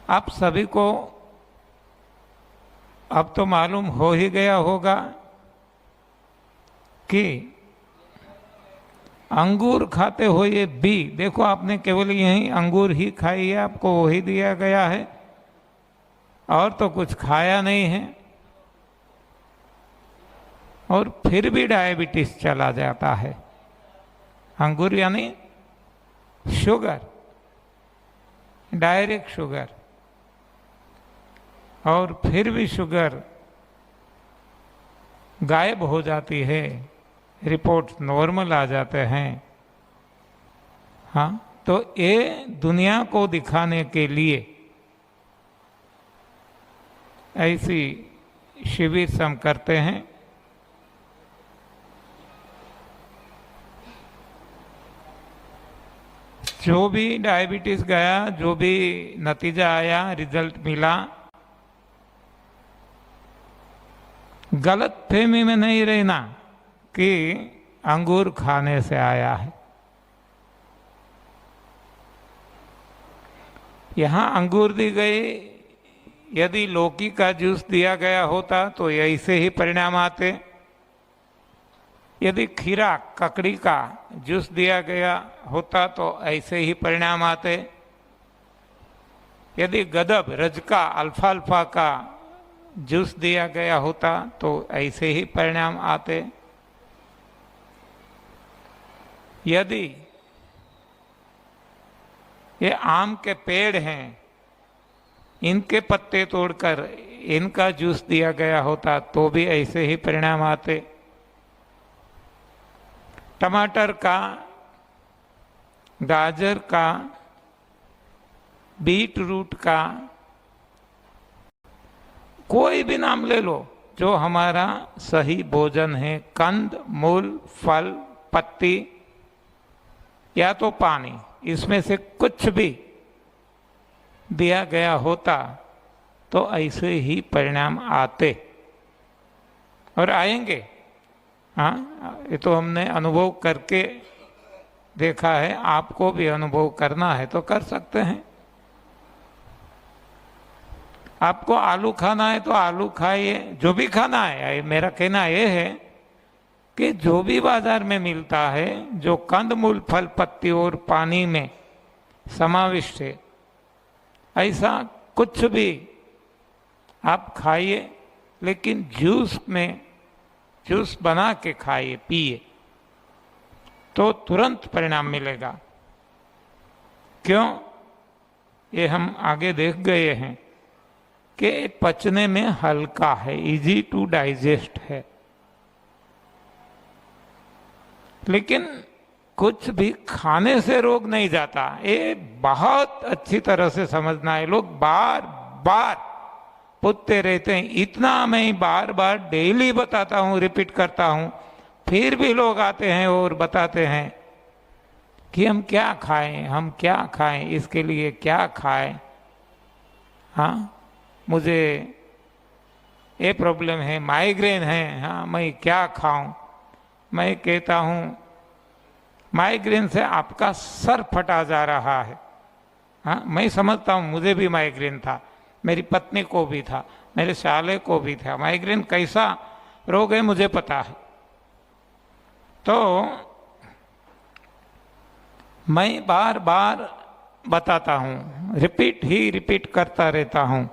आप सभी को अब तो मालूम हो ही गया होगा कि अंगूर खाते हुए भी, देखो आपने केवल यही अंगूर ही खाई है, आपको वही दिया गया है और तो कुछ खाया नहीं है, और फिर भी डायबिटीज चला जाता है। अंगूर यानी शुगर, डायरेक्ट शुगर, और फिर भी शुगर गायब हो जाती है, रिपोर्ट नॉर्मल आ जाते हैं। हाँ, तो ये दुनिया को दिखाने के लिए ऐसी शिविर हम करते हैं। जो भी डायबिटीज गया, जो भी नतीजा आया, रिजल्ट मिला, गलत फहमी में नहीं रहना कि अंगूर खाने से आया है। यहाँ अंगूर दी गई, यदि लौकी का जूस दिया गया होता तो ऐसे ही परिणाम आते। यदि खीरा ककड़ी का जूस दिया गया होता तो ऐसे ही परिणाम आते। यदि गदब, रजका, अल्फाल्फा का जूस दिया गया होता तो ऐसे ही परिणाम आते। यदि ये आम के पेड़ हैं, इनके पत्ते तोड़कर इनका जूस दिया गया होता तो भी ऐसे ही परिणाम आते। टमाटर का, गाजर का, बीट रूट का, कोई भी नाम ले लो, जो हमारा सही भोजन है, कंद, मूल, फल, पत्ती या तो पानी, इसमें से कुछ भी दिया गया होता तो ऐसे ही परिणाम आते और आएंगे। हाँ, ये तो हमने अनुभव करके देखा है, आपको भी अनुभव करना है तो कर सकते हैं। आपको आलू खाना है तो आलू खाइए, जो भी खाना है। मेरा कहना यह है कि जो भी बाजार में मिलता है, जो कंदमूल, फल, पत्ती और पानी में समाविष्ट है, ऐसा कुछ भी आप खाइए, लेकिन जूस में, जूस बना के खाइए, पिए, तो तुरंत परिणाम मिलेगा। क्यों? ये हम आगे देख गए हैं कि पचने में हल्का है, इजी टू डाइजेस्ट है। लेकिन कुछ भी खाने से रोग नहीं जाता, ये बहुत अच्छी तरह से समझना है। लोग बार बार पूछते रहते हैं, इतना मैं बार बार डेली बताता हूँ, रिपीट करता हूँ, फिर भी लोग आते हैं और बताते हैं कि हम क्या खाएं, हम क्या खाएं, इसके लिए क्या खाएं। हाँ, मुझे ये प्रॉब्लम है, माइग्रेन है, हाँ मैं क्या खाऊं। मैं कहता हूँ, माइग्रेन से आपका सर फटा जा रहा है। हाँ, मैं समझता हूँ, मुझे भी माइग्रेन था, मेरी पत्नी को भी था, मेरे साले को भी था। माइग्रेन कैसा रोग है मुझे पता है। तो मैं बार बार बताता हूँ, रिपीट ही रिपीट करता रहता हूँ,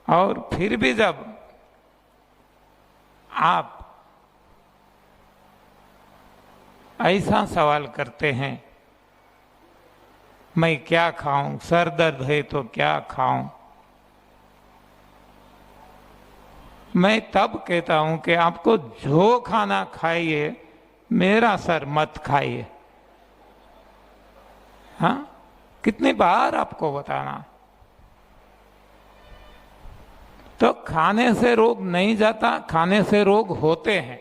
और फिर भी जब आप ऐसा सवाल करते हैं, मैं क्या खाऊं, सर दर्द है तो क्या खाऊं, मैं तब कहता हूं कि आपको जो खाना खाइए, मेरा सर मत खाइए। हाँ, कितनी बार आपको बताना। तो खाने से रोग नहीं जाता, खाने से रोग होते हैं।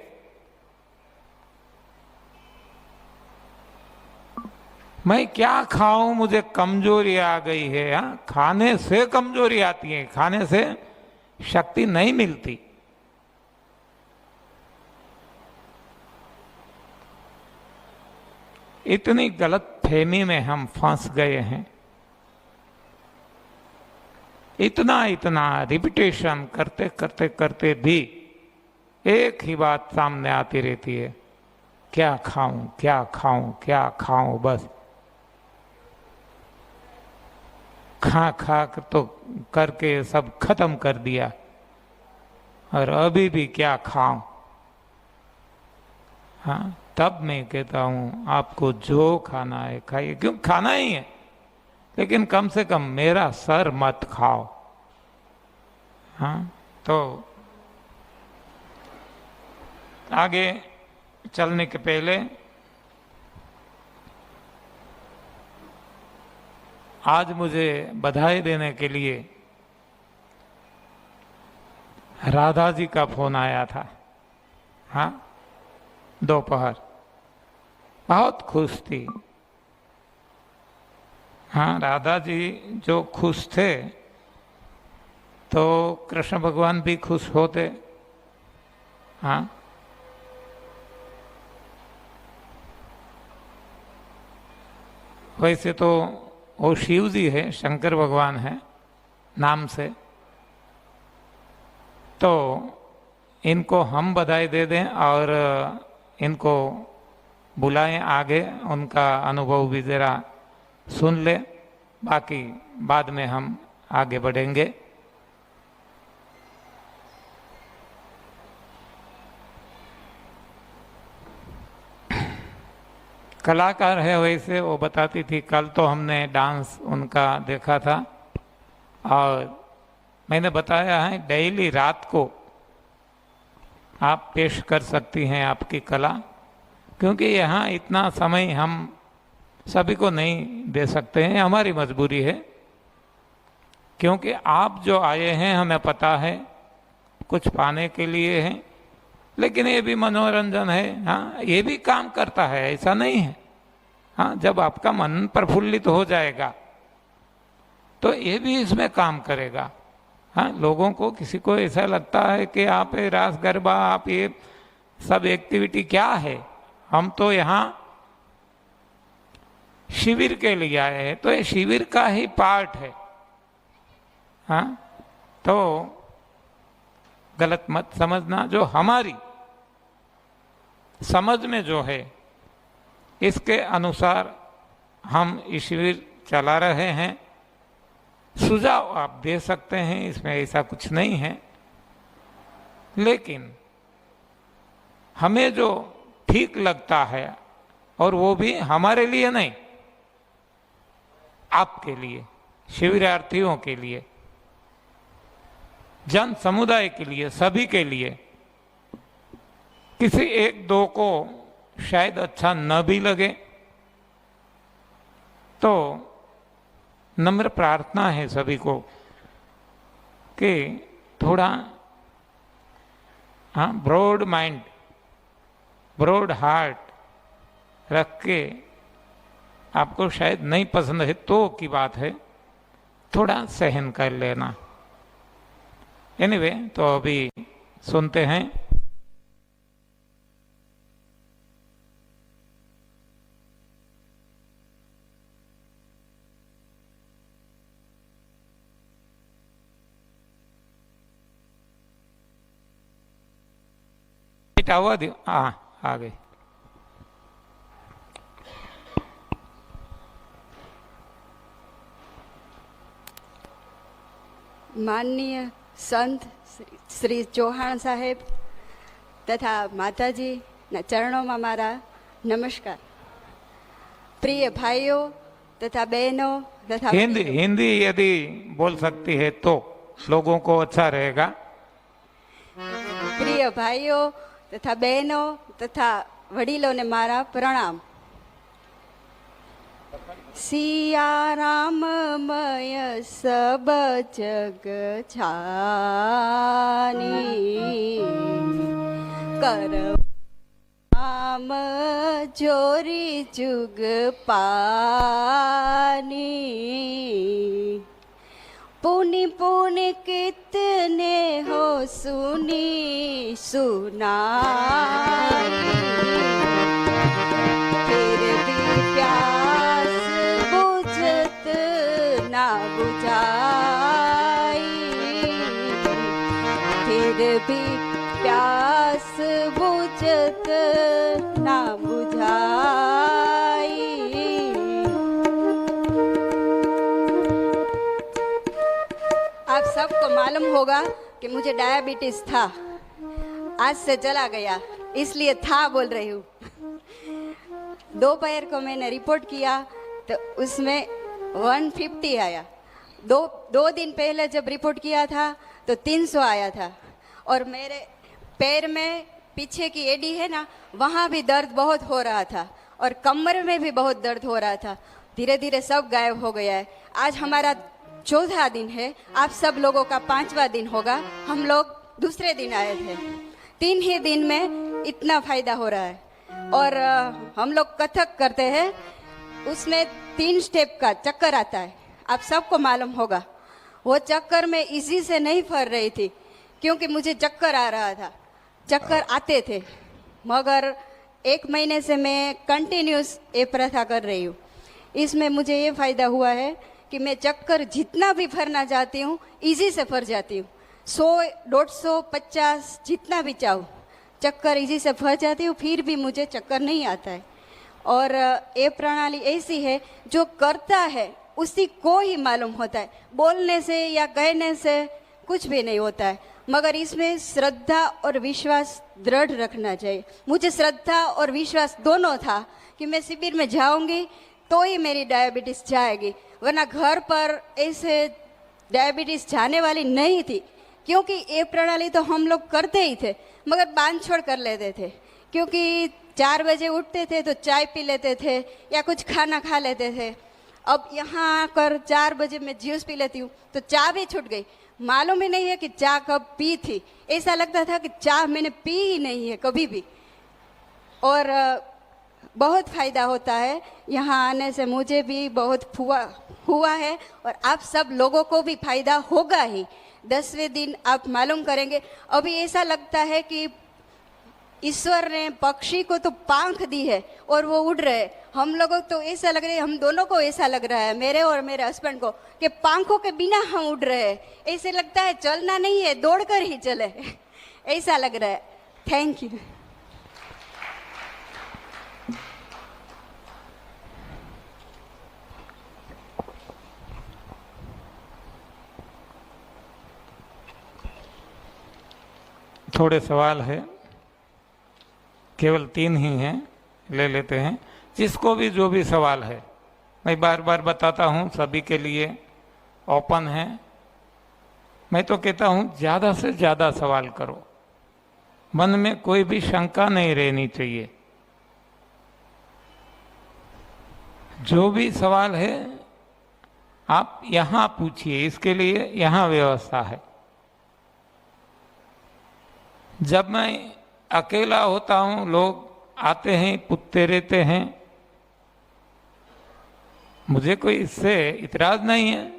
मैं क्या खाऊं, मुझे कमजोरी आ गई है। हाँ, खाने से कमजोरी आती है, खाने से शक्ति नहीं मिलती। इतनी गलत फहमी में हम फंस गए हैं। इतना इतना रिपीटेशन करते करते करते भी एक ही बात सामने आती रहती है, क्या खाऊं क्या खाऊं क्या खाऊं। बस खा खा तो करके सब खत्म कर दिया, और अभी भी क्या खाऊं। हाँ, तब मैं कहता हूं आपको जो खाना है खाइए, क्यों खाना ही है, लेकिन कम से कम मेरा सर मत खाओ। हाँ, तो आगे चलने के पहले आज मुझे बधाई देने के लिए राधा जी का फोन आया था। हाँ, दोपहर बहुत खुश थी। हाँ, राधा जी जो खुश थे तो कृष्ण भगवान भी खुश होते। हाँ, वैसे तो वो शिव जी है, शंकर भगवान है नाम से, तो इनको हम बधाई दे दें और इनको बुलाएं आगे, उनका अनुभव भी ज़रा सुन ले, बाकी बाद में हम आगे बढ़ेंगे। कलाकार है वैसे, वो बताती थी, कल तो हमने डांस उनका देखा था, और मैंने बताया है डेली रात को आप पेश कर सकती हैं आपकी कला, क्योंकि यहाँ इतना समय हम सभी को नहीं दे सकते हैं, हमारी मजबूरी है। क्योंकि आप जो आए हैं हमें पता है कुछ पाने के लिए है, लेकिन ये भी मनोरंजन है। हाँ, ये भी काम करता है, ऐसा नहीं है। हाँ, जब आपका मन प्रफुल्लित हो जाएगा तो ये भी इसमें काम करेगा। हाँ, लोगों को, किसी को ऐसा लगता है कि आप ये रास गरबा, आप ये सब एक्टिविटी क्या है, हम तो यहाँ शिविर के लिए आए हैं, तो ये शिविर का ही पार्ट है। हाँ, तो गलत मत समझना, जो हमारी समझ में जो है इसके अनुसार हम ये शिविर चला रहे हैं। सुझाव आप दे सकते हैं, इसमें ऐसा कुछ नहीं है, लेकिन हमें जो ठीक लगता है, और वो भी हमारे लिए नहीं, आपके लिए, शिविरार्थियों के लिए, जन समुदाय के लिए, सभी के लिए। किसी एक दो को शायद अच्छा न भी लगे, तो नम्र प्रार्थना है सभी को कि थोड़ा, हाँ, ब्रॉड माइंड, ब्रॉड हार्ट रख के, आपको शायद नहीं पसंद है तो की बात है, थोड़ा सहन कर लेना। एनीवे, तो अभी सुनते हैं। आवा दो, हाँ, आ गई। माननीय संत श्री चौहान साहेब तथा माताजी ना चरणों में मारा नमस्कार। प्रिय भाइयों तथा बहनों तथा हिंदी यदि बोल सकती है तो लोगों को अच्छा रहेगा। प्रिय भाइयों तथा बहनों तथा वडीलों ने मारा प्रणाम। सिया राम मय सब जग छानी, कर राम जोरी जुग पानी। पुनि पुनि कितने हो सुनी सुनाई, फिर भी प्यास बुझत ना बुझाई। भी प्यास बुझत ना बुझाई। आप सबको मालूम होगा कि मुझे डायबिटीज था, आज से चला गया, इसलिए था बोल रही हूँ। दोपहर को मैंने रिपोर्ट किया तो उसमें 150 आया। दो दिन पहले जब रिपोर्ट किया था तो 300 आया था। और मेरे पैर में पीछे की एडी है ना, वहाँ भी दर्द बहुत हो रहा था और कमर में भी बहुत दर्द हो रहा था। धीरे धीरे सब गायब हो गया है। आज हमारा 14 दिन है, आप सब लोगों का 5वां दिन होगा। हम लोग दूसरे दिन आए थे। 3 ही दिन में इतना फायदा हो रहा है। और हम लोग कथक करते हैं, उसमें 3 स्टेप का चक्कर आता है, आप सबको मालूम होगा। वो चक्कर में इजी से नहीं फर रही थी क्योंकि मुझे चक्कर आ रहा था, चक्कर आते थे। मगर 1 महीने से मैं कंटिन्यूस ये प्रथा कर रही हूँ। इसमें मुझे ये फ़ायदा हुआ है कि मैं चक्कर जितना भी फरना चाहती हूँ इजी से फर जाती हूँ। 100, 150, 50 जितना भी चाहूँ चक्कर इजी से फर जाती हूँ, फिर भी मुझे चक्कर नहीं आता है। और ये प्रणाली ऐसी है जो करता है उसी को ही मालूम होता है, बोलने से या कहने से कुछ भी नहीं होता है। मगर इसमें श्रद्धा और विश्वास दृढ़ रखना चाहिए। मुझे श्रद्धा और विश्वास दोनों था कि मैं शिविर में जाऊंगी तो ही मेरी डायबिटीज़ जाएगी, वरना घर पर ऐसे डायबिटीज़ जाने वाली नहीं थी। क्योंकि ये प्रणाली तो हम लोग करते ही थे मगर बांध छोड़ कर लेते थे। क्योंकि 4 बजे उठते थे तो चाय पी लेते थे या कुछ खाना खा लेते थे। अब यहाँ आकर 4 बजे मैं जूस पी लेती हूँ तो चाय भी छूट गई। मालूम ही नहीं है कि चाय कब पी थी। ऐसा लगता था कि चाय मैंने पी ही नहीं है कभी भी। और बहुत फ़ायदा होता है यहाँ आने से। मुझे भी बहुत हुआ है और आप सब लोगों को भी फ़ायदा होगा ही। 10वें दिन आप मालूम करेंगे। अभी ऐसा लगता है कि ईश्वर ने पक्षी को तो पंख दी है और वो उड़ रहे हैं। हम लोगों को तो ऐसा लग रहा है, हम दोनों को ऐसा लग रहा है, मेरे और मेरे हस्बैंड को, कि पंखों के बिना हम उड़ रहे हैं। ऐसे लगता है चलना नहीं है, दौड़कर ही चले ऐसा लग रहा है। Thank you. थोड़े सवाल है, केवल 3 ही हैं, ले लेते हैं। जिसको भी जो भी सवाल है, मैं बार बार बताता हूँ, सभी के लिए ओपन है। मैं तो कहता हूँ ज़्यादा से ज़्यादा सवाल करो, मन में कोई भी शंका नहीं रहनी चाहिए। जो भी सवाल है आप यहाँ पूछिए, इसके लिए यहाँ व्यवस्था है। जब मैं अकेला होता हूँ, लोग आते हैं, पूछते रहते हैं, मुझे कोई इससे इतराज़ नहीं है।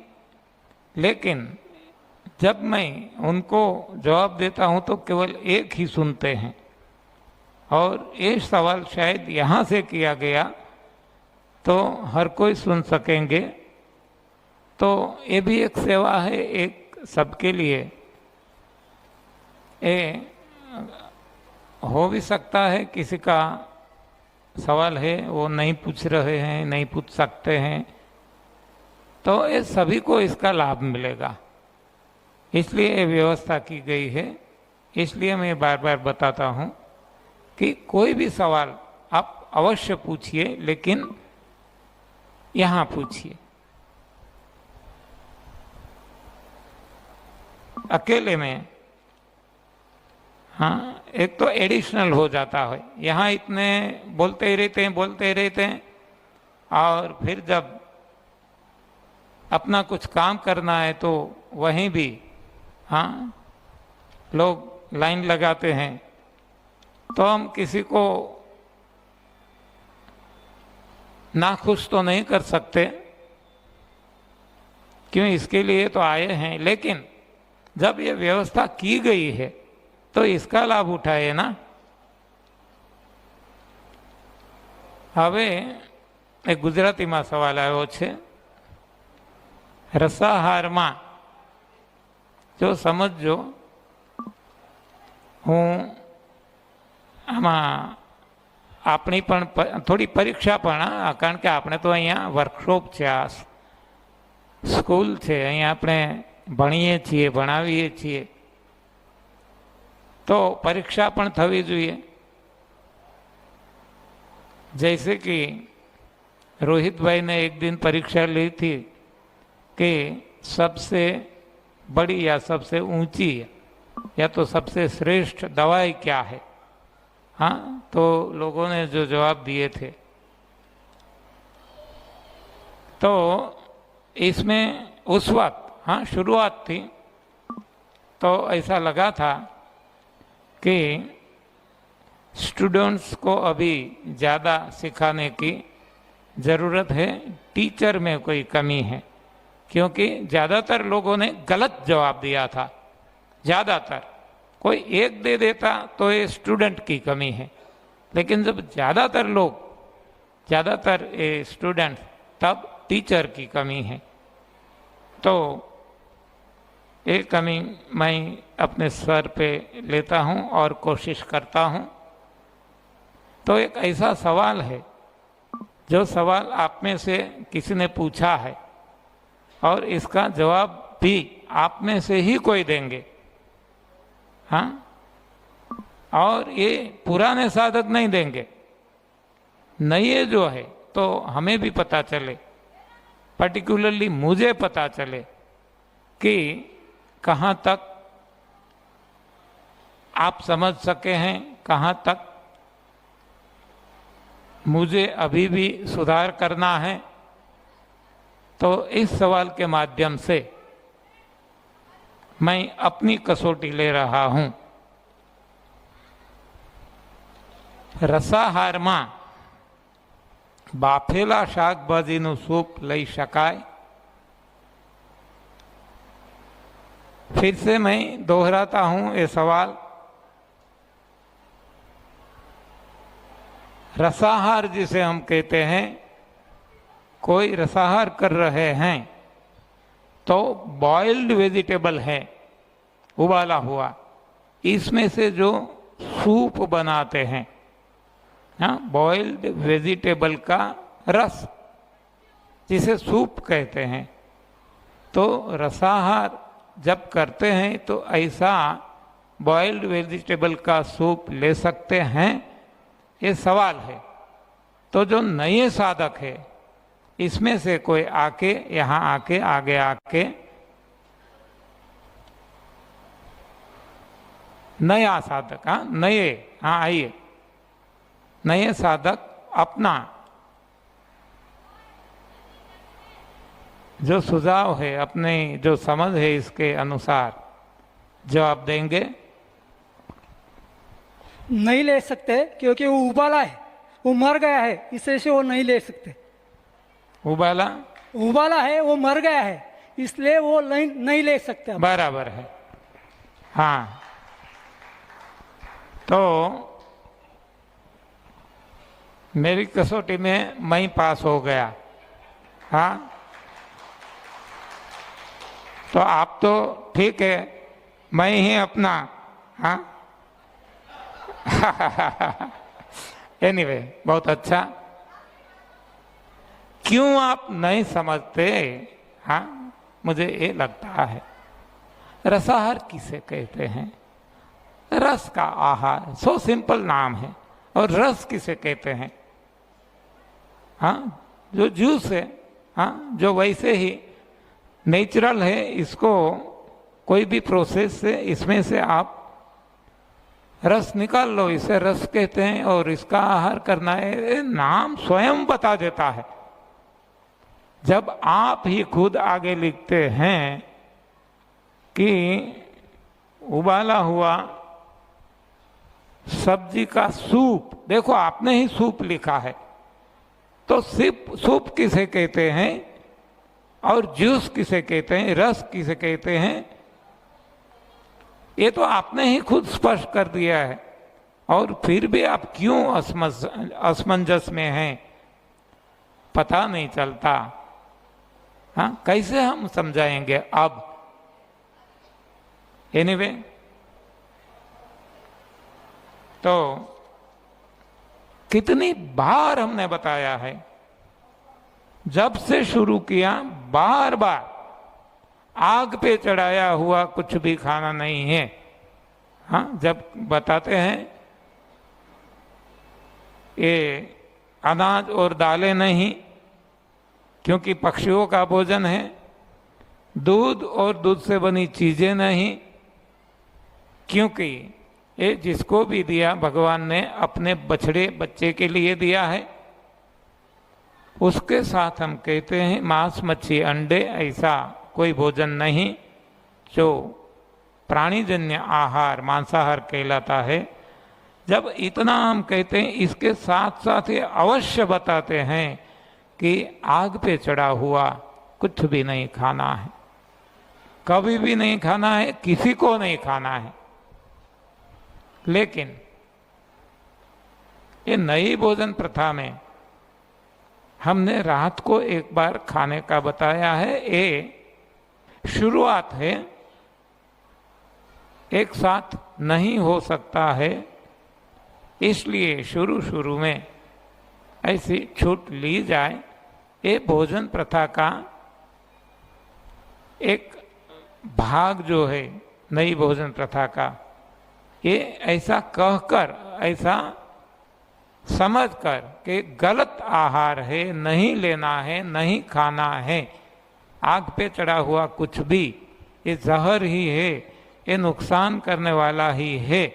लेकिन जब मैं उनको जवाब देता हूँ तो केवल एक ही सुनते हैं। और ये सवाल शायद यहाँ से किया गया तो हर कोई सुन सकेंगे। तो ये भी एक सेवा है, एक सबके लिए। ये हो भी सकता है किसी का सवाल है वो नहीं पूछ रहे हैं, नहीं पूछ सकते हैं, तो ये सभी को इसका लाभ मिलेगा। इसलिए ये व्यवस्था की गई है। इसलिए मैं बार बार बताता हूँ कि कोई भी सवाल आप अवश्य पूछिए, लेकिन यहाँ पूछिए। अकेले में हाँ, एक तो एडिशनल हो जाता है। यहाँ इतने बोलते ही रहते हैं और फिर जब अपना कुछ काम करना है तो वहीं भी हाँ लोग लाइन लगाते हैं। तो हम किसी को नाखुश तो नहीं कर सकते, क्यों, इसके लिए तो आए हैं। लेकिन जब ये व्यवस्था की गई है तो इसका लाभ उठाए ना। હવે એક ગુજરાતીમાં સવાલ આવ્યો છે, રસાહારમાં જો સમજો હું આમાં આપણી પણ થોડી પરીક્ષા પણ, કારણ કે આપણે તો અહીંયા વર્કશોપ છે, આ સ્કૂલ છે, અહીંયા આપણે ભણીએ છીએ, ભણાવીએ છીએ, तो परीक्षा पण थवी જોઈએ। जैसे कि रोहित भाई ने एक दिन परीक्षा ली थी कि सबसे बड़ी या सबसे ऊंची या तो सबसे श्रेष्ठ दवाई क्या है। हाँ, तो लोगों ने जो जवाब दिए थे, तो इसमें उस वक्त, हाँ शुरुआत थी, तो ऐसा लगा था कि स्टूडेंट्स को अभी ज़्यादा सिखाने की ज़रूरत है, टीचर में कोई कमी है, क्योंकि ज़्यादातर लोगों ने गलत जवाब दिया था। ज़्यादातर, कोई एक दे देता तो ये स्टूडेंट की कमी है, लेकिन जब ज़्यादातर ये स्टूडेंट, तब टीचर की कमी है। तो ये कमी मैं अपने स्वर पे लेता हूँ और कोशिश करता हूँ। तो एक ऐसा सवाल है, जो सवाल आप में से किसी ने पूछा है और इसका जवाब भी आप में से ही कोई देंगे। हाँ, और ये पुराने साधक नहीं देंगे, नए जो है, तो हमें भी पता चले, पर्टिकुलरली मुझे पता चले कि कहाँ तक आप समझ सके हैं, कहाँ तक मुझे अभी भी सुधार करना है। तो इस सवाल के माध्यम से मैं अपनी कसौटी ले रहा हूँ। रसाहाરમાં બાફેલા શાકભાજીનું સૂપ લઈ શકાય? फिर से मैं दोहराता हूँ ये सवाल। रसाहार जिसे हम कहते हैं, कोई रसाहार कर रहे हैं तो बॉइल्ड वेजिटेबल है, उबाला हुआ, इसमें से जो सूप बनाते हैं, हाँ, बॉइल्ड वेजिटेबल का रस जिसे सूप कहते हैं, तो रसाहार जब करते हैं तो ऐसा बॉइल्ड वेजिटेबल का सूप ले सकते हैं, ये सवाल है। तो जो नए साधक है, इसमें से कोई आके, यहाँ आके, आगे आके, नया साधक, हाँ नए, हाँ आइए, नए साधक अपना जो सुझाव है, अपने जो समझ है, इसके अनुसार जवाब देंगे। नहीं ले सकते क्योंकि वो उबाला है, वो मर गया है, इसलिए से वो नहीं ले सकते। उबाला है, वो मर गया है, इसलिए वो नहीं ले सकते। बराबर है। हाँ, तो मेरी कसौटी में मैं पास हो गया। हाँ, तो आप तो ठीक है, मैं ही अपना, हाँ एनीवे, बहुत अच्छा। क्यों आप नहीं समझते? हाँ, मुझे ये लगता है, रसाहार किसे कहते हैं? रस का आहार, सो सिंपल नाम है। और रस किसे कहते हैं? हाँ, जो जूस है, हाँ, जो वैसे ही नेचुरल है, इसको कोई भी प्रोसेस से इसमें से आप रस निकाल लो, इसे रस कहते हैं। और इसका आहार करना है, नाम स्वयं बता देता है। जब आप ही खुद आगे लिखते हैं कि उबाला हुआ सब्जी का सूप, देखो आपने ही सूप लिखा है, तो सूप किसे कहते हैं और जूस किसे कहते हैं, रस किसे कहते हैं, ये तो आपने ही खुद स्पष्ट कर दिया है। और फिर भी आप क्यों असमंजस में हैं, पता नहीं चलता। हाँ, कैसे हम समझाएंगे अब? एनीवे, तो कितनी बार हमने बताया है, जब से शुरू किया बार बार आग पे चढ़ाया हुआ कुछ भी खाना नहीं है। हाँ, जब बताते हैं ये अनाज और दालें नहीं, क्योंकि पक्षियों का भोजन है, दूध और दूध से बनी चीजें नहीं, क्योंकि ये जिसको भी दिया भगवान ने अपने बछड़े बच्चे के लिए दिया है। उसके साथ हम कहते हैं मांस मच्छी अंडे ऐसा कोई भोजन नहीं जो प्राणीजन्य आहार मांसाहार कहलाता है। जब इतना हम कहते हैं, इसके साथ साथ ये अवश्य बताते हैं कि आग पे चढ़ा हुआ कुछ भी नहीं खाना है, कभी भी नहीं खाना है, किसी को नहीं खाना है। लेकिन ये नई भोजन प्रथा में हमने रात को एक बार खाने का बताया है। ये शुरुआत है, एक साथ नहीं हो सकता है, इसलिए शुरू शुरू में ऐसी छूट ली जाए। ये भोजन प्रथा का एक भाग जो है नई भोजन प्रथा का, ये ऐसा कहकर, ऐसा समझकर कि गलत आहार है, नहीं लेना है, नहीं खाना है, आग पे चढ़ा हुआ कुछ भी ये जहर ही है, ये नुकसान करने वाला ही है,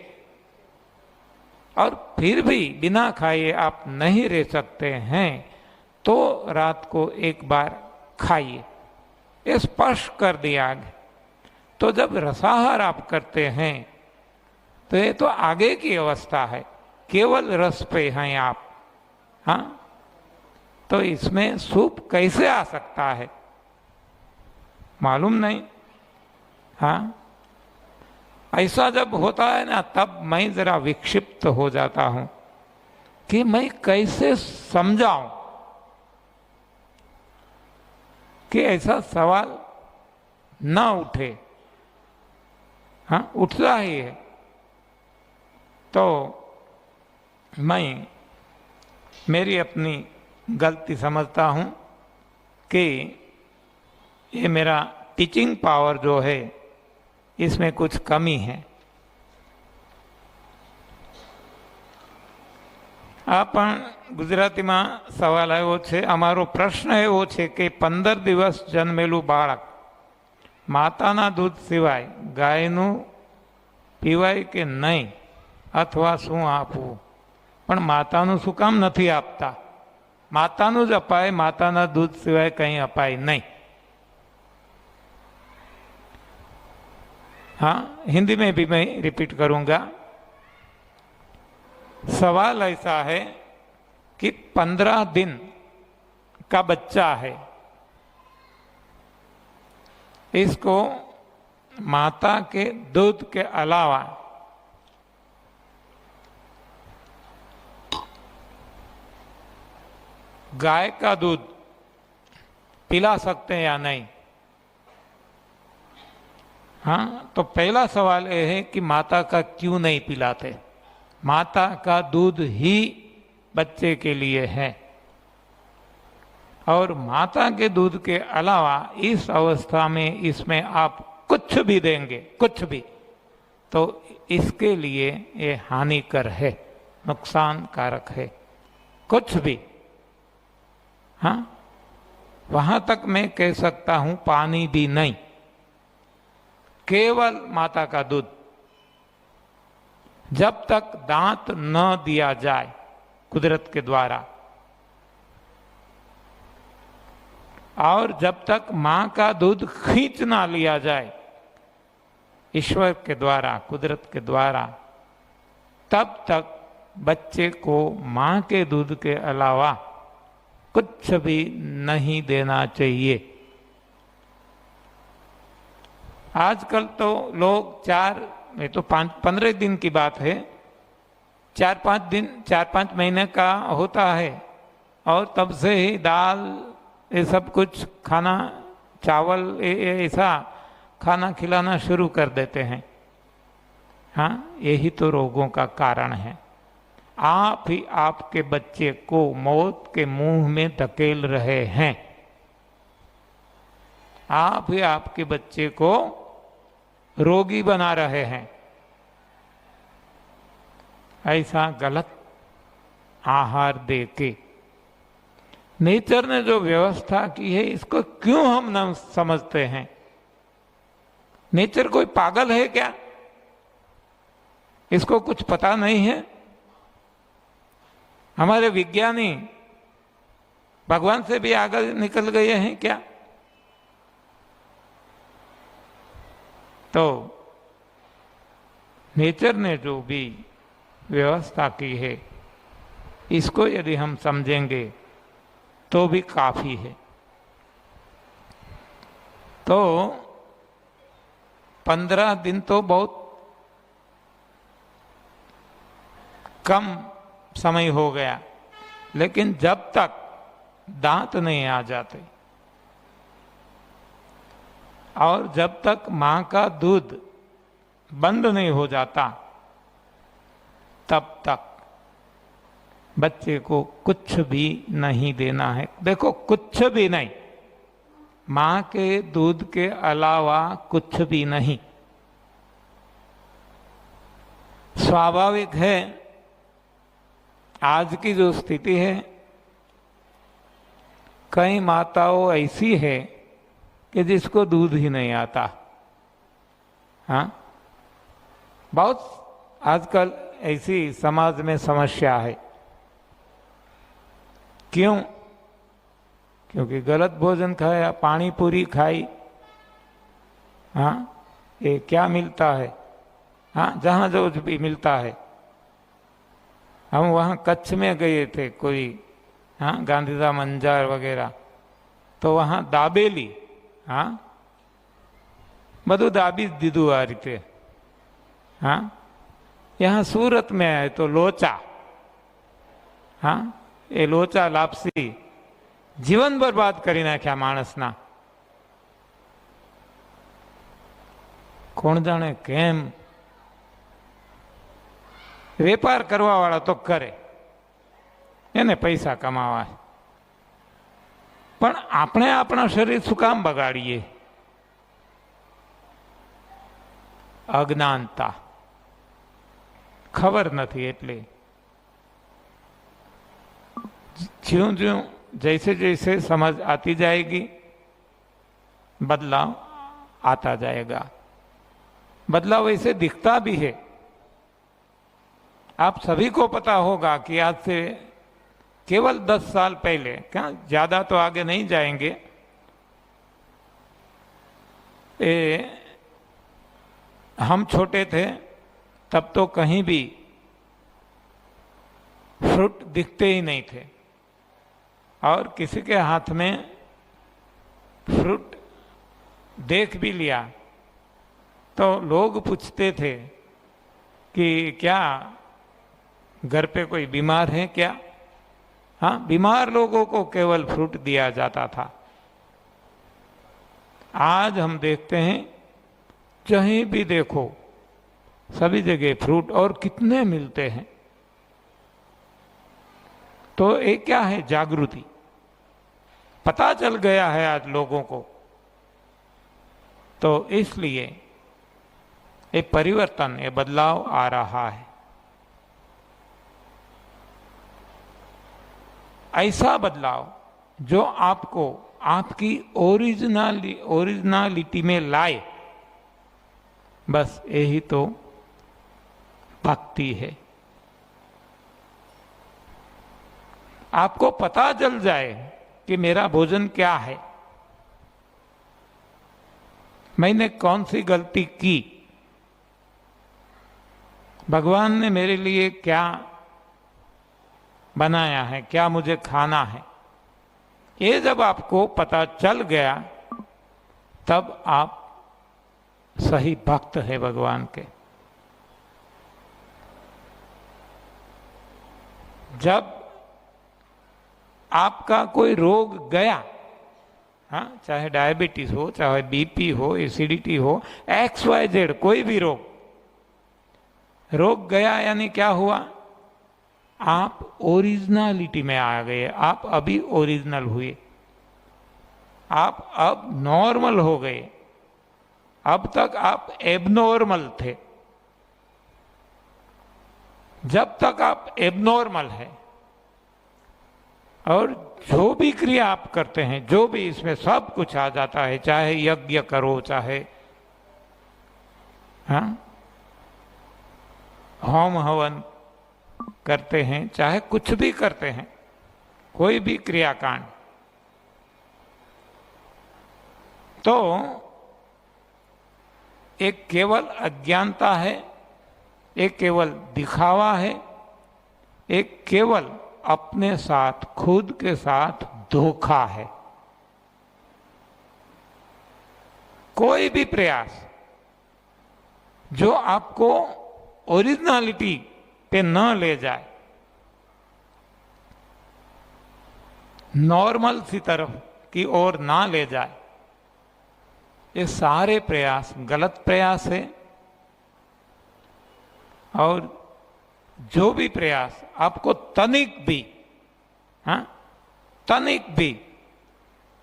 और फिर भी बिना खाए आप नहीं रह सकते हैं, तो रात को एक बार खाइए। ये स्पष्ट कर दिया आगे। तो जब रसाहार आप करते हैं तो ये तो आगे की अवस्था है, केवल रस पे हैं आप। हाँ, तो इसमें सूप कैसे आ सकता है मालूम नहीं। हाँ, ऐसा जब होता है ना, तब मैं जरा विक्षिप्त हो जाता हूं कि मैं कैसे समझाऊं कि ऐसा सवाल ना उठे। हाँ, उठता ही है। तो मैं मेरी अपनी गलती समझता हूँ कि ये मेरा टीचिंग पावर जो है इसमें कुछ कमी है। આ પણ ગુજરાતીમાં સવાલ આવ્યો છે। અમારો પ્રશ્ન એવો છે કે 15 દિવસ જન્મેલું બાળક માતાના દૂધ સિવાય ગાયનું પીવાય કે નહીં, અથવા શું આપવું? પણ માતાનું શું કામ નથી આપતા? માતાનું જ અપાય, માતાના દૂધ સિવાય કંઈ અપાય નહીં। हाँ, हिंदी में भी मैं रिपीट करूंगा। सवाल ऐसा है कि 15 दिन का बच्चा है, इसको माता के दूध के अलावा गाय का दूध पिला सकते हैं या नहीं? हाँ, तो पहला सवाल यह है कि माता का क्यों नहीं पिलाते? माता का दूध ही बच्चे के लिए है, और माता के दूध के अलावा इस अवस्था में इसमें आप कुछ भी देंगे, कुछ भी, तो इसके लिए ये हानिकर है, नुकसानकारक है, कुछ भी। हाँ, वहां तक मैं कह सकता हूं, पानी भी नहीं, केवल माता का दूध। जब तक दांत न दिया जाए कुदरत के द्वारा, और जब तक मां का दूध खींच ना लिया जाए ईश्वर के द्वारा, कुदरत के द्वारा, तब तक बच्चे को मां के दूध के अलावा कुछ भी नहीं देना चाहिए। आजकल तो लोग 15 दिन की बात है, 4-5 महीने का होता है, और तब से ही दाल ये सब कुछ खाना, चावल ऐसा खाना खिलाना शुरू कर देते हैं। हाँ, यही तो रोगों का कारण है। आप ही आपके बच्चे को मौत के मुंह में धकेल रहे हैं। आप ही आपके बच्चे को रोगी बना रहे हैं। ऐसा गलत आहार देके नेचर ने जो व्यवस्था की है, इसको क्यों हम न समझते हैं? नेचर कोई पागल है क्या? इसको कुछ पता नहीं है? हमारे विज्ञानी भगवान से भी आगे निकल गए हैं क्या? तो नेचर ने जो भी व्यवस्था की है, इसको यदि हम समझेंगे तो भी काफी है। तो 15 दिन तो बहुत कम समय हो गया, लेकिन जब तक दांत नहीं आ जाते और जब तक मां का दूध बंद नहीं हो जाता, तब तक बच्चे को कुछ भी नहीं देना है। देखो, कुछ भी नहीं, मां के दूध के अलावा कुछ भी नहीं। स्वाभाविक है, आज की जो स्थिति है, कई माताओं ऐसी है कि जिसको दूध ही नहीं आता। हाँ, बहुत आजकल ऐसी समाज में समस्या है। क्यों? क्योंकि गलत भोजन खाया, पानी पूरी खाई। हाँ, ये क्या मिलता है? हाँ, जहाँ जो भी मिलता है। हम वहाँ कच्छ में गए थे, कोई हाँ गांधीधाम अंजार वगैरह, तो वहाँ दाबेली, हाँ બધું દાબી દીધું આ રીતે। हाँ, यहाँ सूरत में आए तो लोचा, हाँ એ લોચા લાપસી જીવન બરબાદ કરી નાખ્યા માણસના। કોણ જાણે કેમ? વેપાર કરવા વાળા તો કરે, એને પૈસા કમાવા, પણ આપણે આપણા શરીર શું કામ બગાડીએ? અજ્ઞાનતા, ખબર નથી। એટલે ज्यों ज्यों जैसे जैसे समझ आती जाएगी, बदलाव आता जाएगा। बदलाव वैसे दिखता भी है। आप सभी को पता होगा कि आज से केवल 10 साल पहले, क्या ज्यादा तो आगे नहीं जाएंगे, हम छोटे थे तब तो कहीं भी फ्रूट दिखते ही नहीं थे, और किसी के हाथ में फ्रूट देख भी लिया तो लोग पूछते थे कि क्या घर पे कोई बीमार है क्या? हाँ, बीमार लोगों को केवल फ्रूट दिया जाता था। आज हम देखते हैं, कहीं भी देखो सभी जगह फ्रूट, और कितने मिलते हैं। तो ये क्या है? जागृति। पता चल गया है आज लोगों को। तो इसलिए ये परिवर्तन, ये बदलाव आ रहा है। ऐसा बदलाव जो आपको आपकी ओरिजिनलिटी में लाए, बस यही तो भक्ति है। आपको पता चल जाए कि मेरा भोजन क्या है, मैंने कौन सी गलती की, भगवान ने मेरे लिए क्या बनाया है, क्या मुझे खाना है, ये जब आपको पता चल गया, तब आप सही भक्त है भगवान के। जब आपका कोई रोग गया, हाँ, चाहे डायबिटीज हो, चाहे बीपी हो, एसिडिटी हो, XYZ कोई भी रोग, रोग गया यानी क्या हुआ? आप ओरिजिनलिटी में आ गए, आप अभी ओरिजिनल हुए, आप अब नॉर्मल हो गए। अब तक आप एबनॉर्मल थे। जब तक आप एबनॉर्मल है और जो भी क्रिया आप करते हैं, जो भी इसमें सब कुछ आ जाता है, चाहे यज्ञ करो, चाहे हाँ होम हवन करते हैं, चाहे कुछ भी करते हैं, कोई भी क्रियाकांड, तो एक केवल अज्ञानता है, एक केवल दिखावा है, एक केवल अपने साथ, खुद के साथ धोखा है। कोई भी प्रयास जो आपको ओरिजिनलिटी पे न ले जाए, नॉर्मल सी तरफ की ओर ना ले जाए, ये सारे प्रयास गलत प्रयास है। और जो भी प्रयास आपको तनिक भी, हाँ, तनिक भी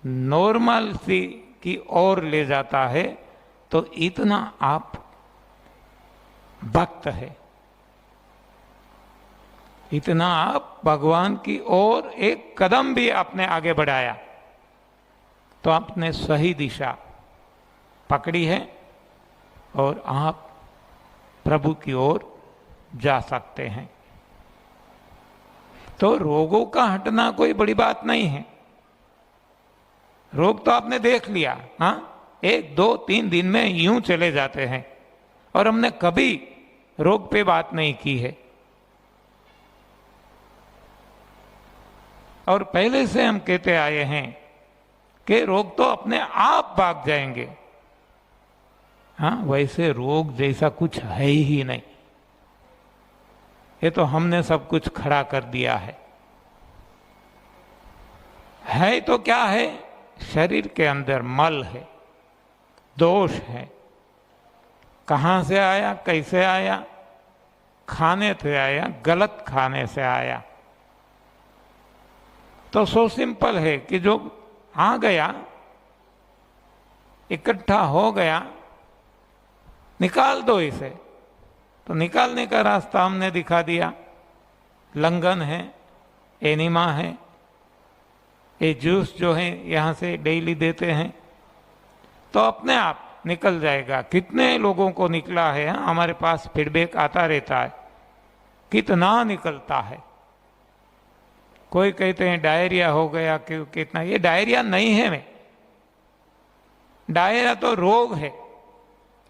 नॉर्मल सी की ओर ले जाता है, तो इतना आप भक्त है, इतना आप भगवान की ओर एक कदम भी आपने आगे बढ़ाया, तो आपने सही दिशा पकड़ी है और आप प्रभु की ओर जा सकते हैं। तो रोगों का हटना कोई बड़ी बात नहीं है। रोग तो आपने देख लिया, हाँ, 1, 2, 3 दिन में यूं चले जाते हैं और हमने कभी रोग पे बात नहीं की है। और पहले से हम कहते आए हैं कि रोग तो अपने आप भाग जाएंगे। हाँ, वैसे रोग जैसा कुछ है ही नहीं, ये तो हमने सब कुछ खड़ा कर दिया है तो क्या है? शरीर के अंदर मल है, दोष है। कहां से आया, कैसे आया? खाने से आया, गलत खाने से आया। तो सो सिंपल है कि जो आ गया, इकट्ठा हो गया, निकाल दो इसे। तो निकालने का रास्ता हमने दिखा दिया। लंगन है, एनिमा है, ये जूस जो है यहाँ से डेली देते हैं, तो अपने आप निकल जाएगा। कितने लोगों को निकला है, हमारे पास फीडबैक आता रहता है, कितना निकलता है। कोई कहते हैं डायरिया हो गया, क्यों कितना, ये डायरिया नहीं है। मैं डायरिया तो रोग है,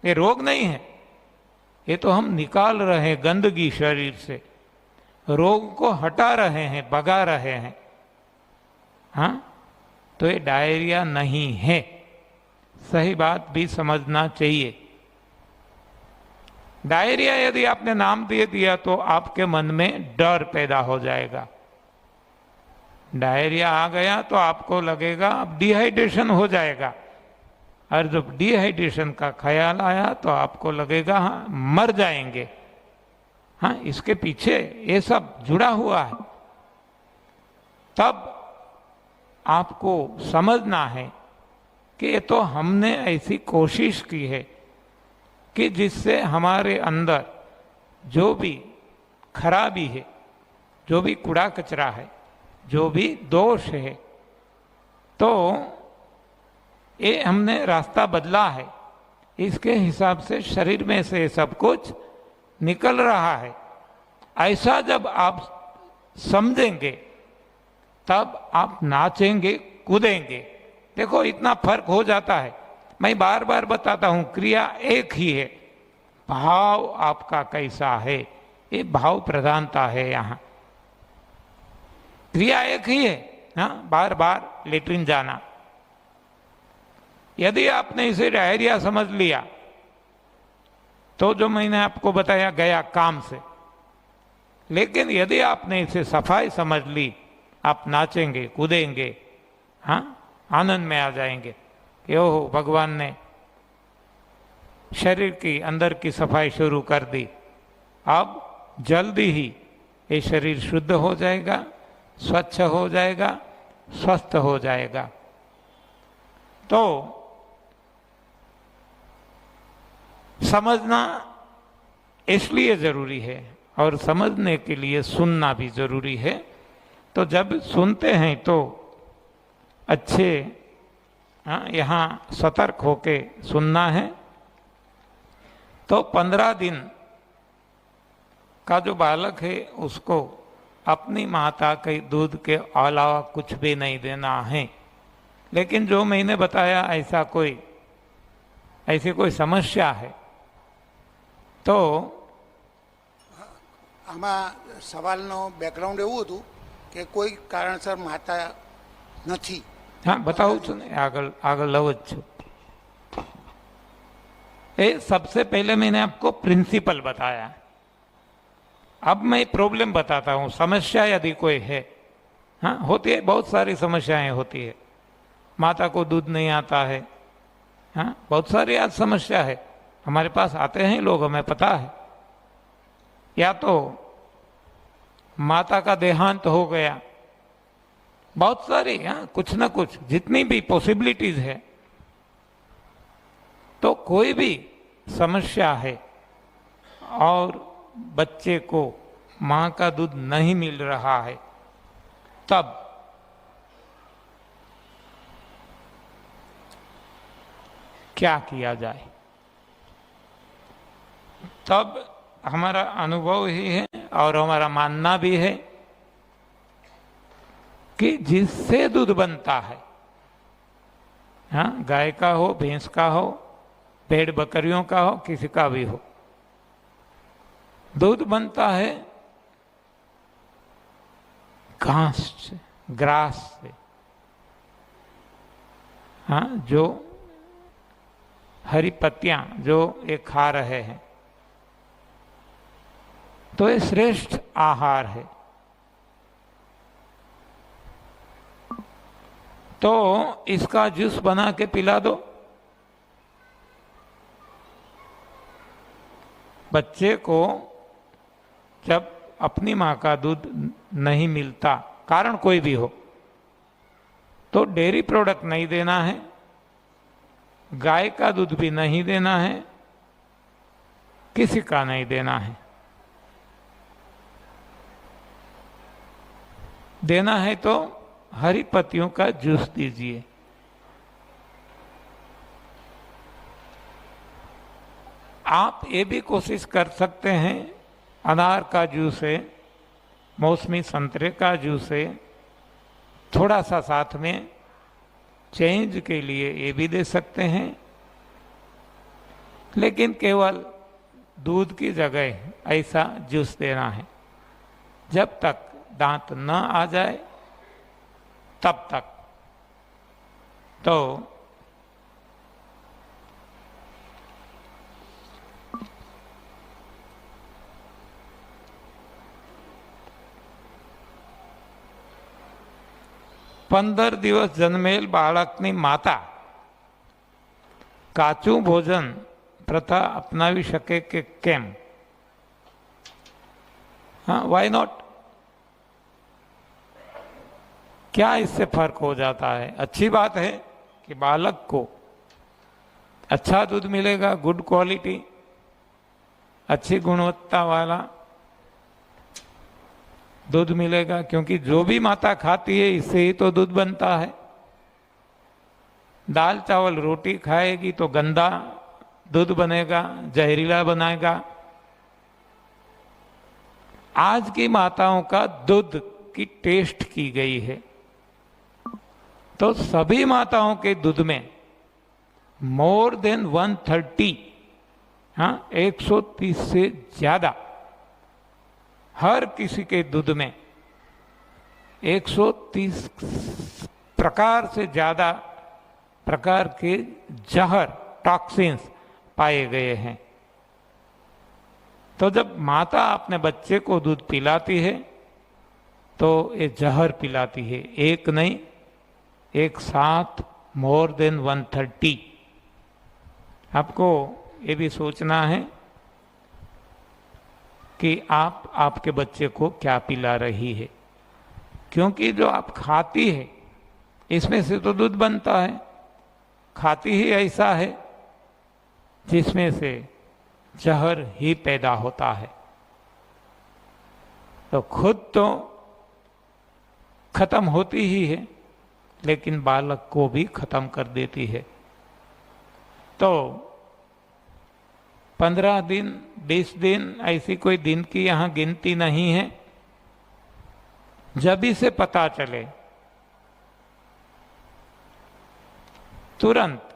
ये रोग नहीं है। ये तो हम निकाल रहे हैं गंदगी शरीर से, रोग को हटा रहे हैं, भगा रहे हैं। हाँ, तो ये डायरिया नहीं है। सही बात भी समझना चाहिए। डायरिया यदि आपने नाम दे दिया तो आपके मन में डर पैदा हो जाएगा। डायरिया आ गया तो आपको लगेगा अब डिहाइड्रेशन हो जाएगा, और जब डिहाइड्रेशन का ख्याल आया तो आपको लगेगा हाँ मर जाएंगे। हाँ, इसके पीछे ये सब जुड़ा हुआ है। तब आपको समझना है कि ये तो हमने ऐसी कोशिश की है कि जिससे हमारे अंदर जो भी खराबी है, जो भी कूड़ा कचरा है, जो भी दोष है, तो ये हमने रास्ता बदला है। इसके हिसाब से शरीर में से सब कुछ निकल रहा है। ऐसा जब आप समझेंगे तब आप नाचेंगे, कूदेंगे। देखो, इतना फर्क हो जाता है। मैं बार बार बताता हूं, क्रिया एक ही है, भाव आपका कैसा है, ये भाव प्रधानता है। यहाँ क्रिया एक ही है, हाँ, बार बार लेटरिन जाना। यदि आपने इसे डायरिया समझ लिया तो जो मैंने आपको बताया गया काम से। लेकिन यदि आपने इसे सफाई समझ ली, आप नाचेंगे, कूदेंगे, हाँ, आनंद में आ जाएंगे कि ओहो, भगवान ने शरीर की अंदर की सफाई शुरू कर दी। अब जल्दी ही ये शरीर शुद्ध हो जाएगा, स्वच्छ हो जाएगा, स्वस्थ हो जाएगा। तो समझना इसलिए जरूरी है और समझने के लिए सुनना भी जरूरी है। तो जब सुनते हैं तो अच्छे यहाँ सतर्क होके सुनना है। तो 15 दिन का जो बालक है उसको अपनी माता के दूध के अलावा कुछ भी नहीं देना है। लेकिन जो मैंने बताया ऐसी कोई समस्या है तो આમાં સવાલનો બેકગ્રાઉન્ડ એવું હતું કે કોઈ કારણસર માતા નથી. हाँ बताऊँ છું ને આગળ લઉં જ છું। ये सबसे पहले मैंने आपको प्रिंसिपल बताया। अब मैं प्रॉब्लम बताता हूँ, समस्या यदि कोई है। हाँ होती है, बहुत सारी समस्याएं होती है। माता को दूध नहीं आता है, हाँ बहुत सारी आज समस्या है। हमारे पास आते हैं लोग, हमें पता है। या तो माता का देहांत हो गया, बहुत सारी कुछ ना कुछ जितनी भी पॉसिबिलिटीज है। तो कोई भी समस्या है और बच्चे को मां का दूध नहीं मिल रहा है, तब क्या किया जाए। तब हमारा अनुभव ही है और हमारा मानना भी है कि जिससे दूध बनता है, हाँ गाय का हो, भैंस का हो, भेड़ बकरियों का हो, किसी का भी हो, दूध बनता है घास से, ग्रास से। हाँ जो हरी पत्तियां जो ये खा रहे हैं, तो ये श्रेष्ठ आहार है। तो इसका जूस बना के पिला दो बच्चे को। जब अपनी माँ का दूध नहीं मिलता, कारण कोई भी हो, तो डेयरी प्रोडक्ट नहीं देना है, गाय का दूध भी नहीं देना है, किसी का नहीं देना है। देना है तो हरी पत्तियों का जूस दीजिए। आप ये भी कोशिश कर सकते हैं, अनार का जूस है, मौसमी संतरे का जूस है, थोड़ा सा साथ में चेंज के लिए ये भी दे सकते हैं। लेकिन केवल दूध की जगह ऐसा जूस देना है। जब तक दांत न आ जाए तब तक। तो पंदर दिवस जन्मेल बाळकनी माता काचું भोजन प्रथा अपनावी शके के केम? हाँ वाई नॉट? क्या इससे फर्क हो जाता है? अच्छी बात है कि बालक को अच्छा दूध मिलेगा, गुड क्वालिटी, अच्छी गुणवत्ता वाला दूध मिलेगा, क्योंकि जो भी माता खाती है इससे ही तो दूध बनता है। दाल चावल रोटी खाएगी तो गंदा दूध बनेगा, जहरीला बनाएगा। आज की माताओं का दूध की टेस्ट की गई है, तो सभी माताओं के दूध में मोर देन 130, हाँ 130 से ज्यादा, हर किसी के दूध में 130 प्रकार से ज्यादा प्रकार के जहर, टॉक्सिन्स पाए गए हैं। तो जब माता अपने बच्चे को दूध पिलाती है तो ये जहर पिलाती है, एक नहीं, एक साथ मोर देन 130। आपको ये भी सोचना है कि आप आपके बच्चे को क्या पिला रही है, क्योंकि जो आप खाती है इसमें से तो दूध बनता है, खाती ही ऐसा है जिसमें से जहर ही पैदा होता है। तो खुद तो खत्म होती ही है, लेकिन बालक को भी खत्म कर देती है। तो 15 दिन 20 दिन ऐसी कोई दिन की यहां गिनती नहीं है। जब इसे पता चले तुरंत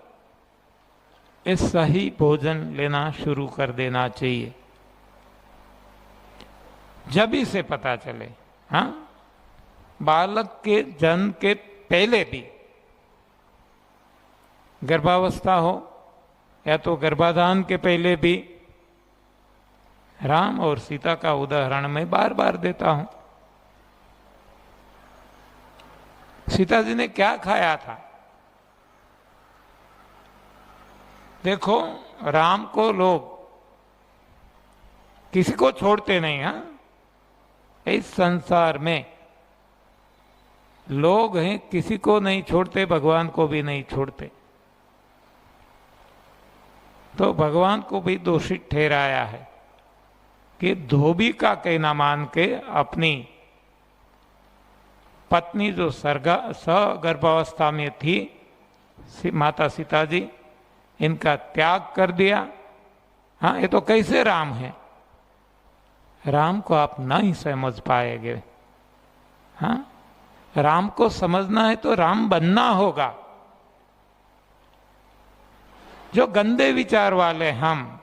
इस सही भोजन लेना शुरू कर देना चाहिए। जब इसे पता चले, हाँ, बालक के जन्म के पहले भी, गर्भावस्था हो या तो गर्भाधान के पहले भी, राम और सीता का उदाहरण मैं बार बार देता हूं। सीता जी ने क्या खाया था? देखो, राम को लोग किसी को छोड़ते नहीं। हाँ, इस संसार में लोग हैं, किसी को नहीं छोड़ते, भगवान को भी नहीं छोड़ते। तो भगवान को भी दोषित ठहराया है कि धोबी का कहना मान के अपनी पत्नी जो सगर्भावस्था में थी, माता सीता जी, इनका त्याग कर दिया। हाँ, ये तो कैसे राम है? राम को आप नहीं समझ पाएंगे। हाँ, राम को समझना है तो राम बनना होगा। जो गंदे विचार वाले हम,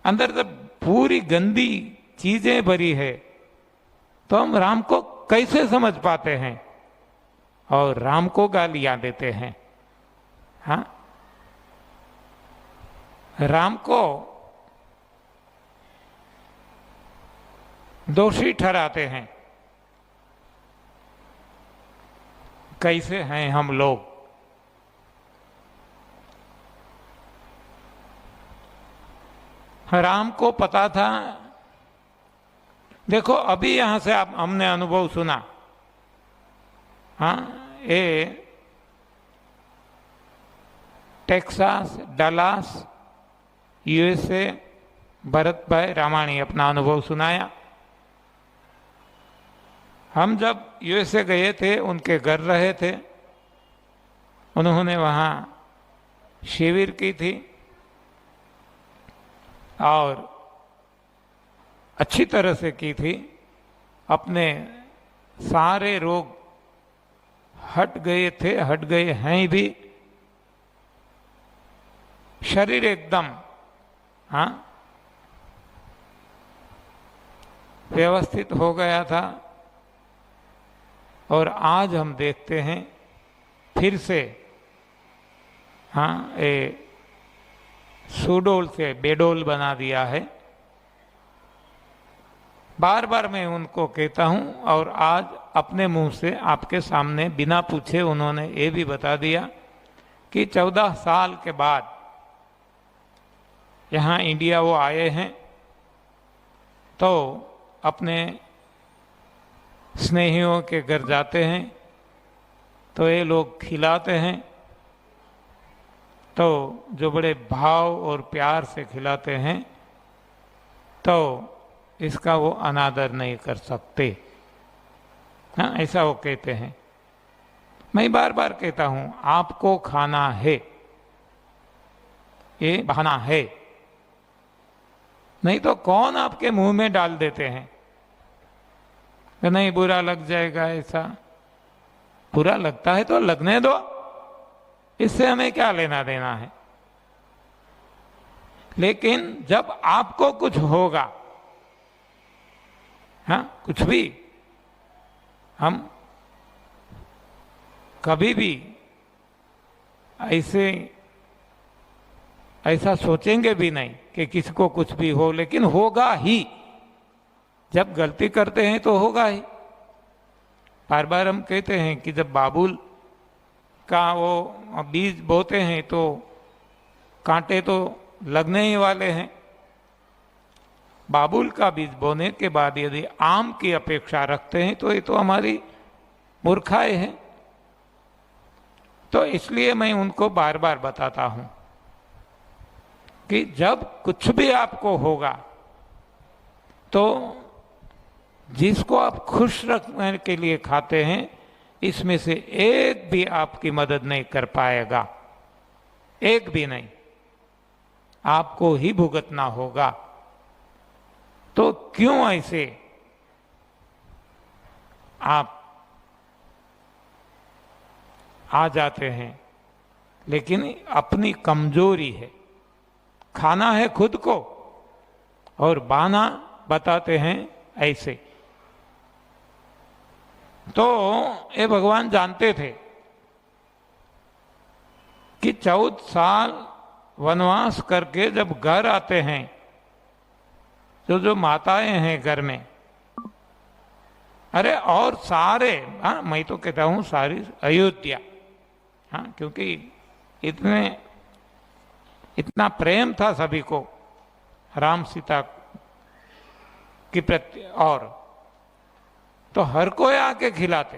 अंदर जब पूरी गंदी चीजें भरी है, तो हम राम को कैसे समझ पाते हैं और राम को गालियां देते हैं। हाँ, राम को दोषी ठहराते हैं। कैसे हैं हम लोग? राम को पता था। देखो, अभी यहां से आप हमने अनुभव सुना। हाँ, ये टेक्सास, डलास, यूएसए, भरत भाई रामाणी अपना अनुभव सुनाया। हम जब यूएसए गए थे, उनके घर रहे थे, उन्होंने वहाँ शिविर की थी और अच्छी तरह से की थी। अपने सारे रोग हट गए थे, हट गए हैं भी। शरीर एकदम, हाँ, व्यवस्थित हो गया था। और आज हम देखते हैं फिर से, हाँ, ये सुडोल से बेडोल बना दिया है। बार बार मैं उनको कहता हूं, और आज अपने मुंह से आपके सामने बिना पूछे उन्होंने ये भी बता दिया कि 14 साल के बाद यहाँ इंडिया वो आए हैं। तो अपने स्नेहियों के घर जाते हैं तो ये लोग खिलाते हैं, तो जो बड़े भाव और प्यार से खिलाते हैं, तो इसका वो अनादर नहीं कर सकते। हाँ, ऐसा वो कहते हैं। मैं बार बार कहता हूं, आपको खाना है, ये बहाना है, नहीं तो कौन आपके मुंह में डाल देते हैं कि नहीं बुरा लग जाएगा। ऐसा बुरा लगता है तो लगने दो, इससे हमें क्या लेना देना है। लेकिन जब आपको कुछ होगा, हाँ, कुछ भी, हम कभी भी ऐसा सोचेंगे भी नहीं कि किसी को कुछ भी हो, लेकिन होगा ही। जब गलती करते हैं तो होगा ही। बार बार हम कहते हैं कि जब बाबुल का वो बीज बोते हैं तो कांटे तो लगने ही वाले हैं। बाबुल का बीज बोने के बाद यदि आम की अपेक्षा रखते हैं तो ये तो हमारी मूर्खाई है। तो इसलिए मैं उनको बार बार बताता हूं कि जब कुछ भी आपको होगा तो जिसको आप खुश रखने के लिए खाते हैं इसमें से एक भी आपकी मदद नहीं कर पाएगा, एक भी नहीं, आपको ही भुगतना होगा। तो क्यों ऐसे आप आ जाते हैं? लेकिन अपनी कमजोरी है, खाना है खुद को और बहाना बताते हैं ऐसे। तो ये भगवान जानते थे कि 14 साल वनवास करके जब घर आते हैं तो जो माताएं हैं घर में, अरे और सारे, हाँ मैं तो कहता हूं सारी अयोध्या, हाँ क्योंकि इतना प्रेम था सभी को राम सीता के प्रति, और तो हर कोई आके खिलाते,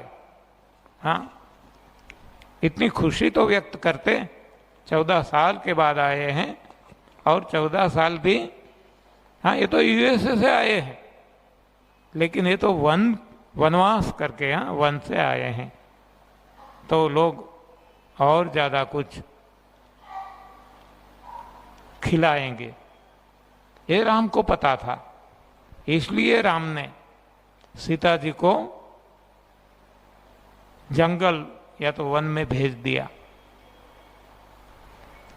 हाँ इतनी खुशी तो व्यक्त करते। 14 साल के बाद आए हैं और 14 साल भी, हाँ ये तो यूएसए से आए हैं लेकिन ये तो वनवास करके, हाँ वन से आए हैं, तो लोग और ज्यादा कुछ खिलाएंगे, ये राम को पता था। इसलिए राम ने सीता जी को जंगल या तो वन में भेज दिया।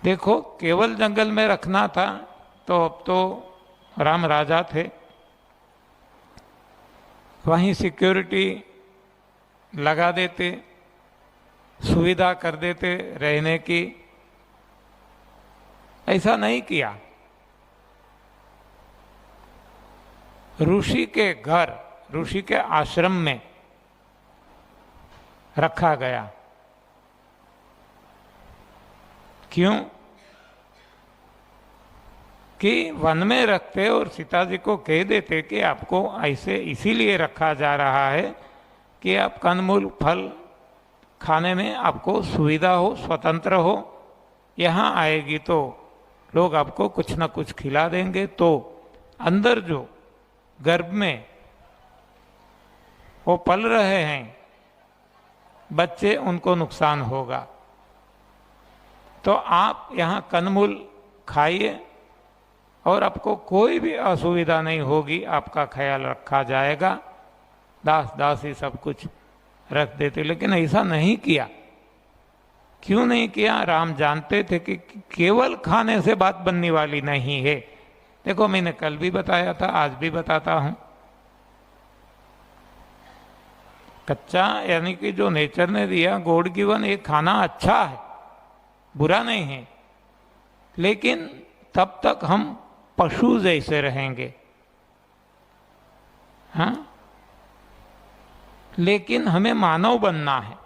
देखो केवल जंगल में रखना था तो अब तो राम राजा थे, वहीं सिक्योरिटी लगा देते, सुविधा कर देते रहने की, ऐसा नहीं किया। ऋषि के घर, ऋषि के आश्रम में रखा गया। क्यों? कि वन में रखते और सीता जी को कह देते कि आपको ऐसे इसीलिए रखा जा रहा है कि आप कंदमूल फल खाने में आपको सुविधा हो, स्वतंत्र हो, यहाँ आएगी तो लोग आपको कुछ ना कुछ खिला देंगे, तो अंदर जो गर्भ में वो पल रहे हैं बच्चे, उनको नुकसान होगा। तो आप यहाँ कंदमूल खाइए और आपको कोई भी असुविधा नहीं होगी, आपका ख्याल रखा जाएगा। दास दासी सब कुछ रख देते, लेकिन ऐसा नहीं किया। क्यों नहीं किया? राम जानते थे कि केवल खाने से बात बनने वाली नहीं है। देखो मैंने कल भी बताया था, आज भी बताता हूं, कच्चा यानी कि जो नेचर ने दिया गॉड गिवन, ये खाना अच्छा है, बुरा नहीं है, लेकिन तब तक हम पशु जैसे रहेंगे, हाँ। लेकिन हमें मानव बनना है।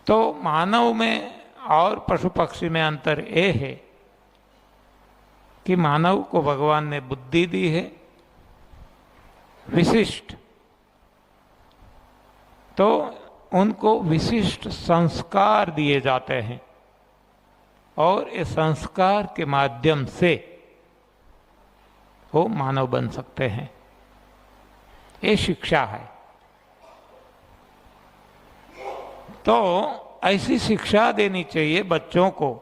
तो मानव में और पशु पक्षी में अंतर ये है कि मानव को भगवान ने बुद्धि दी है विशिष्ट, तो उनको विशिष्ट संस्कार दिए जाते हैं और इस संस्कार के माध्यम से वो मानव बन सकते हैं। ये शिक्षा है। तो ऐसी शिक्षा देनी चाहिए बच्चों को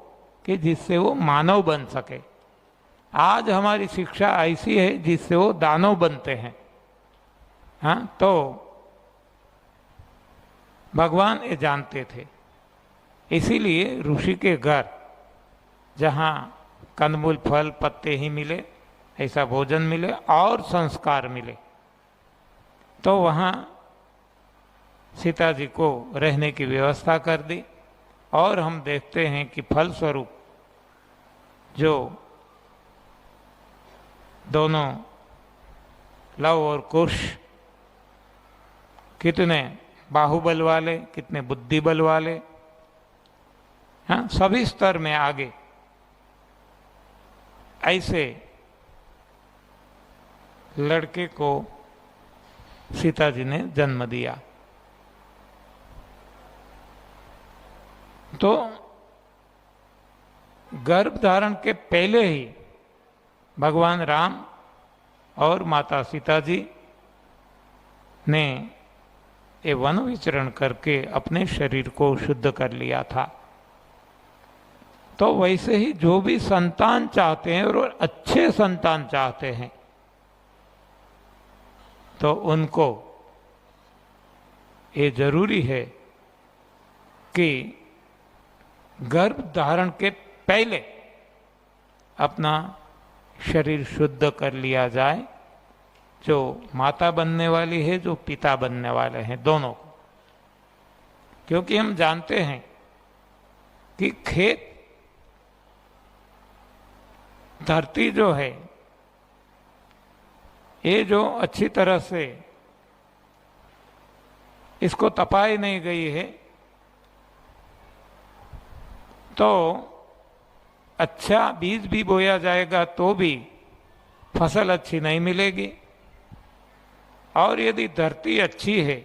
कि जिससे वो मानव बन सके। आज हमारी शिक्षा ऐसी है जिससे वो दानव बनते हैं, हाँ। तो भगवान ये जानते थे, इसीलिए ऋषि के घर जहाँ कंदमूल फल पत्ते ही मिले, ऐसा भोजन मिले और संस्कार मिले, तो वहाँ सीता जी को रहने की व्यवस्था कर दी। और हम देखते हैं कि फलस्वरूप जो दोनों लव और कुश कितने बाहुबल वाले, कितने बुद्धि बल वाले, हाँ, सभी स्तर में आगे। ऐसे लड़के को सीता जी ने जन्म दिया। तो गर्भ धारण के पहले ही भगवान राम और माता सीता जी ने ये वन विचरण करके अपने शरीर को शुद्ध कर लिया था। तो वैसे ही जो भी संतान चाहते हैं और अच्छे संतान चाहते हैं तो उनको ये जरूरी है कि गर्भ धारण के पहले अपना शरीर शुद्ध कर लिया जाए, जो माता बनने वाली है, जो पिता बनने वाले हैं, दोनों को। क्योंकि हम जानते हैं कि खेत, धरती जो है, ये जो अच्छी तरह से इसको तपाई नहीं गई है तो अच्छा बीज भी बोया जाएगा तो भी फसल अच्छी नहीं मिलेगी। और यदि धरती अच्छी है